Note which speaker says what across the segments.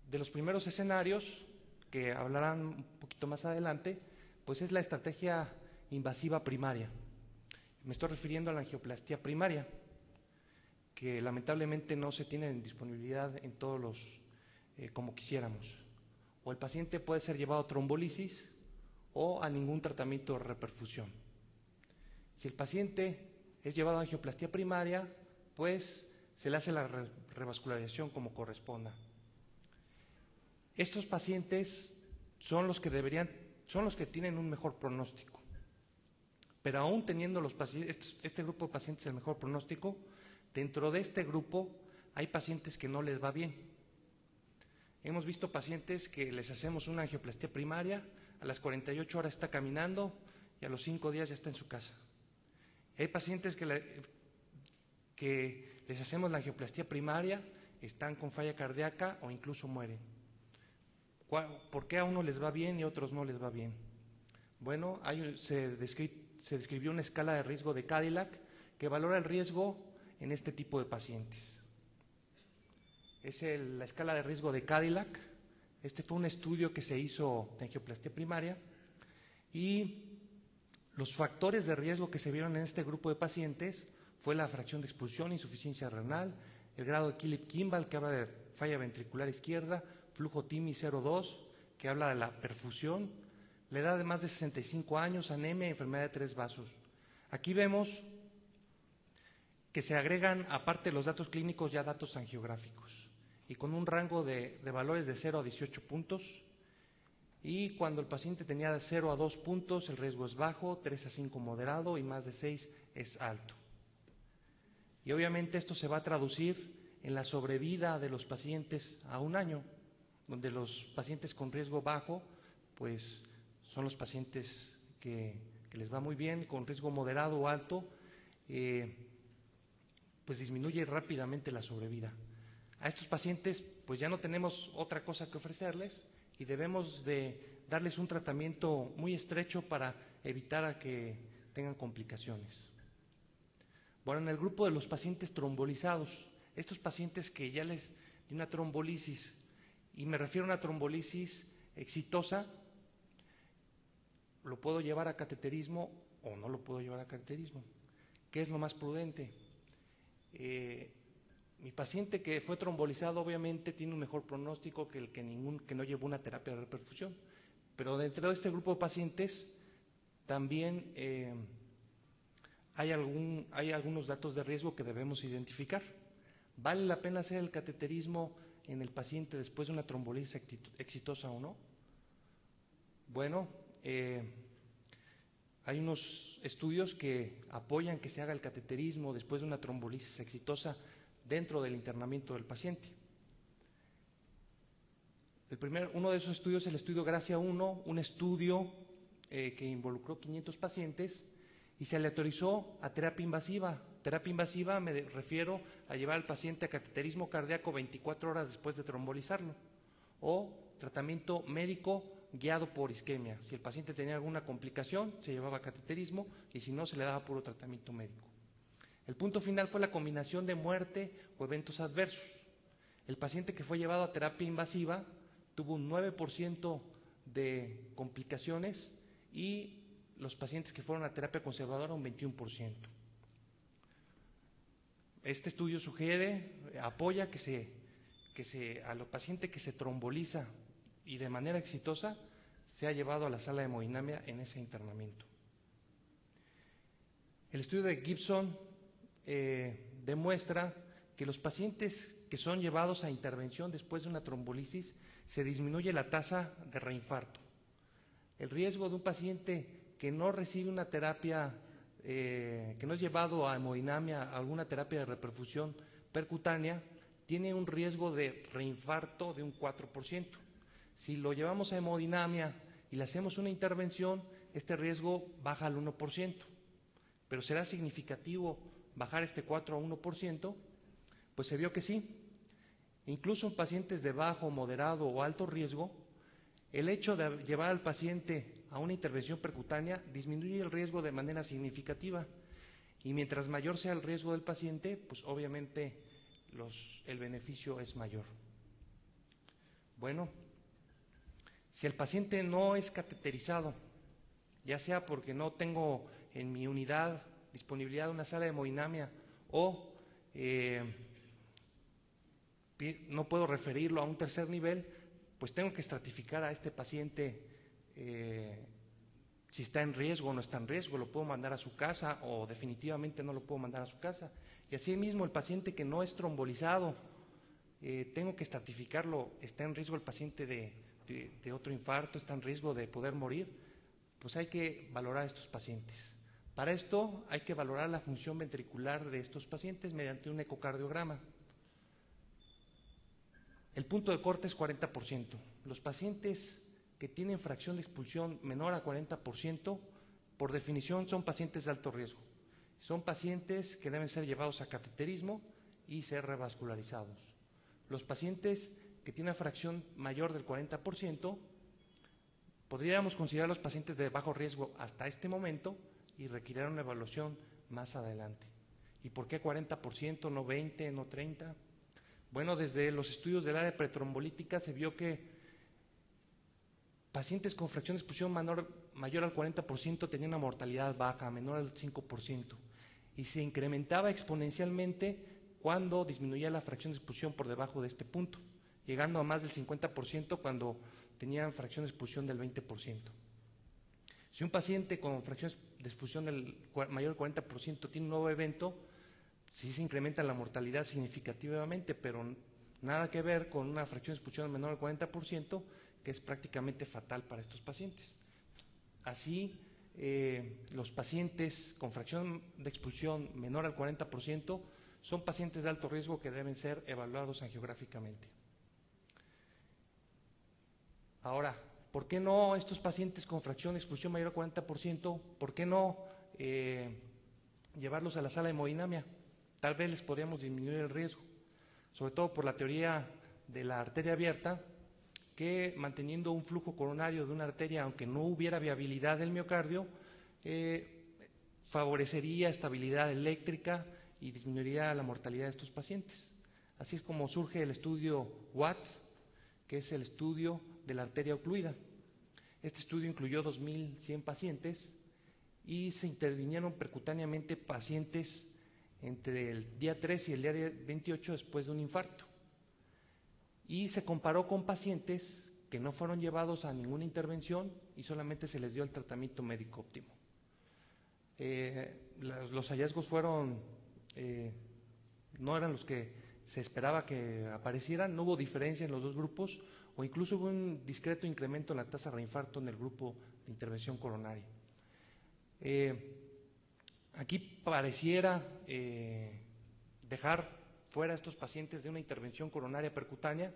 Speaker 1: de los primeros escenarios, que hablarán un poquito más adelante, pues es la estrategia invasiva primaria. Me estoy refiriendo a la angioplastía primaria, que lamentablemente no se tiene en disponibilidad en todos los, como quisiéramos. O el paciente puede ser llevado a trombolisis o a ningún tratamiento de reperfusión. Si el paciente es llevado a angioplastía primaria, pues se le hace la revascularización como corresponda. Estos pacientes son los que tienen un mejor pronóstico. Pero aún teniendo este grupo de pacientes el mejor pronóstico, dentro de este grupo hay pacientes que no les va bien. Hemos visto pacientes que les hacemos una angioplastía primaria, a las 48 horas está caminando y a los 5 días ya está en su casa. Hay pacientes que les hacemos la angioplastía primaria, están con falla cardíaca o incluso mueren. ¿Por qué a unos les va bien y a otros no les va bien? Bueno, se describió una escala de riesgo de Cadillac que valora el riesgo en este tipo de pacientes. Es la escala de riesgo de Cadillac. Este fue un estudio que se hizo de angioplastía primaria y los factores de riesgo que se vieron en este grupo de pacientes fue la fracción de expulsión, insuficiencia renal, el grado de Killip-Kimball, que habla de falla ventricular izquierda, flujo TIMI 0,2, que habla de la perfusión, la edad de más de 65 años, anemia, enfermedad de 3 vasos. Aquí vemos que se agregan, aparte de los datos clínicos, ya datos angiográficos, y con un rango de valores de 0 a 18 puntos, y cuando el paciente tenía de 0 a 2 puntos, el riesgo es bajo, 3 a 5 moderado y más de 6 es alto. Y obviamente esto se va a traducir en la sobrevida de los pacientes a 1 año, donde los pacientes con riesgo bajo, pues son los pacientes que les va muy bien, con riesgo moderado o alto, pues disminuye rápidamente la sobrevida. A estos pacientes pues ya no tenemos otra cosa que ofrecerles y debemos de darles un tratamiento muy estrecho para evitar a que tengan complicaciones. Bueno, en el grupo de los pacientes trombolizados, estos pacientes que ya les dio una trombolisis, y me refiero a una trombolisis exitosa, ¿lo puedo llevar a cateterismo o no lo puedo llevar a cateterismo? ¿Qué es lo más prudente? Mi paciente que fue trombolizado obviamente tiene un mejor pronóstico que el que no llevó una terapia de reperfusión, pero dentro de este grupo de pacientes también hay algunos datos de riesgo que debemos identificar. ¿Vale la pena hacer el cateterismo en el paciente después de una trombolisis exitosa o no? Bueno, hay unos estudios que apoyan que se haga el cateterismo después de una trombolisis exitosa dentro del internamiento del paciente. Uno de esos estudios es el estudio Gracia 1, un estudio que involucró 500 pacientes y se le autorizó a terapia invasiva. Terapia invasiva me refiero a llevar al paciente a cateterismo cardíaco 24 horas después de trombolizarlo o tratamiento médico guiado por isquemia. Si el paciente tenía alguna complicación, se llevaba a cateterismo y si no, se le daba puro tratamiento médico. El punto final fue la combinación de muerte o eventos adversos. El paciente que fue llevado a terapia invasiva tuvo un 9% de complicaciones y los pacientes que fueron a terapia conservadora un 21%. Este estudio apoya a los pacientes que se tromboliza y de manera exitosa se ha llevado a la sala de hemodinamia en ese internamiento. El estudio de Gibson demuestra que los pacientes que son llevados a intervención después de una trombolisis se disminuye la tasa de reinfarto. El riesgo de un paciente que no recibe una terapia, que no es llevado a hemodinamia, a alguna terapia de reperfusión percutánea, tiene un riesgo de reinfarto de un 4%. Si lo llevamos a hemodinamia y le hacemos una intervención, este riesgo baja al 1%, pero será significativo bajar este 4 a 1%, pues se vio que sí. Incluso en pacientes de bajo, moderado o alto riesgo, el hecho de llevar al paciente a una intervención percutánea disminuye el riesgo de manera significativa y mientras mayor sea el riesgo del paciente, pues obviamente el beneficio es mayor. Bueno, si el paciente no es cateterizado, ya sea porque no tengo en mi unidad disponibilidad de una sala de hemodinamia o no puedo referirlo a un tercer nivel, pues tengo que estratificar a este paciente si está en riesgo o no está en riesgo, lo puedo mandar a su casa o definitivamente no lo puedo mandar a su casa. Y así mismo el paciente que no es trombolizado, tengo que estratificarlo, está en riesgo el paciente de otro infarto, está en riesgo de poder morir, pues hay que valorar a estos pacientes. Para esto hay que valorar la función ventricular de estos pacientes mediante un ecocardiograma. El punto de corte es 40%. Los pacientes que tienen fracción de expulsión menor a 40%, por definición son pacientes de alto riesgo. Son pacientes que deben ser llevados a cateterismo y ser revascularizados. Los pacientes que tienen una fracción mayor del 40%, podríamos considerar los pacientes de bajo riesgo hasta este momento y requerir una evaluación más adelante. ¿Y por qué 40%, no 20%, no 30%? Bueno, desde los estudios del área pretrombolítica se vio que pacientes con fracción de expulsión mayor al 40% tenían una mortalidad baja, menor al 5%, y se incrementaba exponencialmente cuando disminuía la fracción de expulsión por debajo de este punto, llegando a más del 50% cuando tenían fracción de expulsión del 20%. Si un paciente con fracción de expulsión del mayor al 40% tiene un nuevo evento, sí se incrementa la mortalidad significativamente, pero nada que ver con una fracción de expulsión menor al 40%, que es prácticamente fatal para estos pacientes. Así, los pacientes con fracción de expulsión menor al 40% son pacientes de alto riesgo que deben ser evaluados angiográficamente. Ahora, ¿por qué no estos pacientes con fracción de expulsión mayor al 40%? ¿Por qué no llevarlos a la sala de hemodinamia? Tal vez les podríamos disminuir el riesgo, sobre todo por la teoría de la arteria abierta, que manteniendo un flujo coronario de una arteria, aunque no hubiera viabilidad del miocardio, favorecería estabilidad eléctrica y disminuiría la mortalidad de estos pacientes. Así es como surge el estudio WATT, que es el estudio de la arteria ocluida. Este estudio incluyó 2.100 pacientes y se intervinieron percutáneamente pacientes entre el día 3 y el día 28 después de un infarto. Y se comparó con pacientes que no fueron llevados a ninguna intervención y solamente se les dio el tratamiento médico óptimo. Los hallazgos fueron, no eran los que se esperaba que aparecieran, no hubo diferencia en los dos grupos o incluso hubo un discreto incremento en la tasa de reinfarto en el grupo de intervención coronaria. Aquí pareciera dejar fuera a estos pacientes de una intervención coronaria percutánea,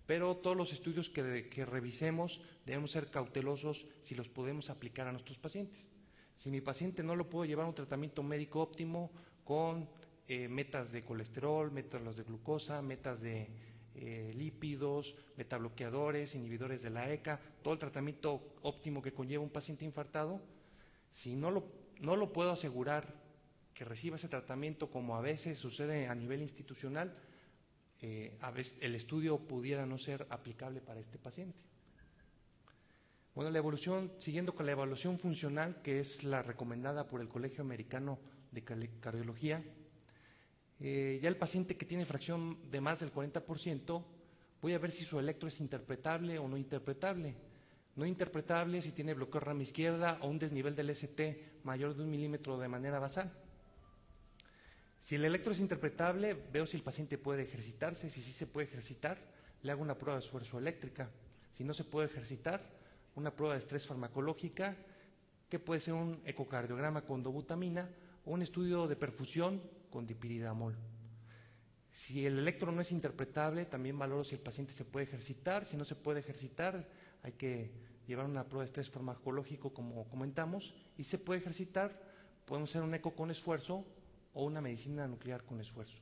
Speaker 1: pero todos los estudios que revisemos debemos ser cautelosos si los podemos aplicar a nuestros pacientes. Si mi paciente no lo puedo llevar a un tratamiento médico óptimo con metas de colesterol, metas de glucosa, metas de lípidos, metabloqueadores, inhibidores de la ECA, todo el tratamiento óptimo que conlleva un paciente infartado, si no lo puedo asegurar que reciba ese tratamiento, como a veces sucede a nivel institucional, a veces el estudio pudiera no ser aplicable para este paciente. Bueno, la evolución, siguiendo con la evaluación funcional, que es la recomendada por el Colegio Americano de Cardiología, ya el paciente que tiene fracción de más del 40%, voy a ver si su electro es interpretable o no interpretable. No interpretable si tiene bloqueo rama izquierda o un desnivel del ST mayor de 1 milímetro de manera basal. Si el electro es interpretable, veo si el paciente puede ejercitarse. Si sí se puede ejercitar, le hago una prueba de esfuerzo eléctrica. Si no se puede ejercitar, una prueba de estrés farmacológica, que puede ser un ecocardiograma con dobutamina o un estudio de perfusión con dipiridamol. Si el electro no es interpretable, también valoro si el paciente se puede ejercitar. Si no se puede ejercitar, hay que llevar una prueba de estrés farmacológico, como comentamos, y se puede ejercitar, podemos hacer un eco con esfuerzo o una medicina nuclear con esfuerzo.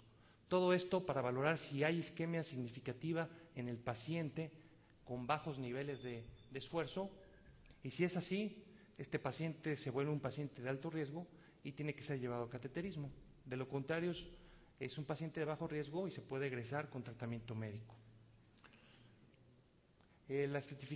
Speaker 1: Todo esto para valorar si hay isquemia significativa en el paciente con bajos niveles de esfuerzo, y si es así, este paciente se vuelve un paciente de alto riesgo y tiene que ser llevado a cateterismo. De lo contrario, es un paciente de bajo riesgo y se puede egresar con tratamiento médico. La certificación